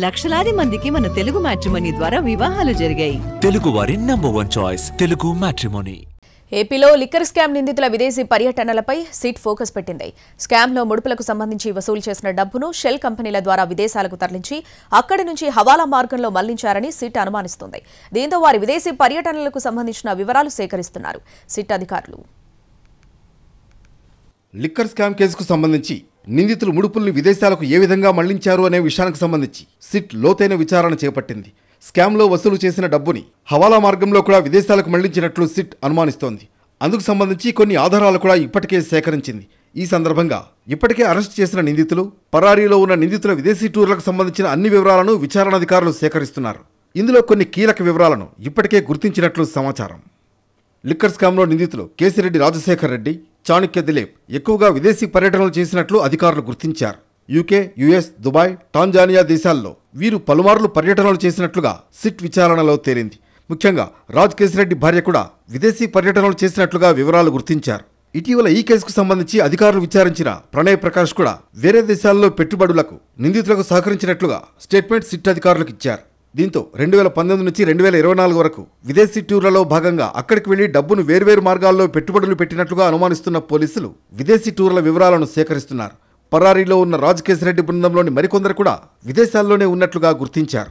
లక్షలాది మందికి మన తెలుగు మ్యాట్రిమోనీ ద్వారా వివాహాలు జరిగాయి. తెలుగు వారి నంబర్ 1 చాయిస్ తెలుగు మ్యాట్రిమోనీ. ఏపీలో లిక్కర్ స్కామ్ నిందితుల విదేశీ పర్యటనలపై సిట్ ఫోకస్ పెట్టింది. స్కామ్లో ముడుపులకు సంబంధించి వసూలు చేసిన డబ్బును షెల్ కంపెనీల ద్వారా విదేశాలకు తరలించి అక్కడి నుంచి హవాలా మార్గంలో మళ్లించారని సిట్ అనుమానిస్తోంది. దీంతో వారి విదేశీ పర్యటనలకు సంబంధించిన వివరాలు సేకరిస్తున్నారు సిట్ అధికారులు. లిక్కర్ స్కామ్ కేసుకు సంబంధించి నిందితులు ముడుపుల్ని విదేశాలకు ఏ విధంగా మళ్లించారు అనే విషయానికి సంబంధించి సిట్ లోతైన విచారణ చేపట్టింది. స్కామ్లో వసూలు చేసిన డబ్బుని హవాలా మార్గంలో కూడా విదేశాలకు మళ్లించినట్లు సిట్ అనుమానిస్తోంది. అందుకు సంబంధించి కొన్ని ఆధారాలు కూడా ఇప్పటికే సేకరించింది. ఈ సందర్భంగా ఇప్పటికే అరెస్ట్ చేసిన నిందితులు, పరారీలో ఉన్న నిందితుల విదేశీ టూర్లకు సంబంధించిన అన్ని వివరాలను విచారణాధికారులు సేకరిస్తున్నారు. ఇందులో కొన్ని కీలక వివరాలను ఇప్పటికే గుర్తించినట్లు సమాచారం. లిక్కర్ స్కామ్లో నిందితులు కేసిరెడ్డి రాజశేఖర్ రెడ్డి, చాణక్య దిలీప్ ఎక్కువగా విదేశీ పర్యటనలు చేసినట్లు అధికారులు గుర్తించారు. యూకే, యుఎస్, దుబాయ్, టాంజానియా దేశాల్లో వీరు పలుమార్లు పర్యటనలు చేసినట్లుగా సిట్ విచారణలో తేలింది. ముఖ్యంగా రాజ్ కేసిరెడ్డి భార్య కూడా విదేశీ పర్యటనలు చేసినట్లుగా వివరాలు గుర్తించారు. ఇటీవల ఈ కేసుకు సంబంధించి అధికారులు విచారించిన ప్రణయ్ ప్రకాష్ కూడా వేరే దేశాల్లో పెట్టుబడులకు నిందితులకు సహకరించినట్లుగా స్టేట్మెంట్ సిట్ అధికారులకు ఇచ్చారు. దీంతో 2019 నుంచి 2024 వరకు విదేశీ టూర్లలో భాగంగా అక్కడికి వెళ్లి డబ్బును వేర్వేరు మార్గాల్లో పెట్టుబడులు పెట్టినట్లుగా అనుమానిస్తున్న పోలీసులు విదేశీ టూర్ల వివరాలను సేకరిస్తున్నారు. పరారీలో ఉన్న రాజ్ కేసిరెడ్డి బృందంలోని మరికొందరు కూడా విదేశాల్లోనే ఉన్నట్లుగా గుర్తించారు.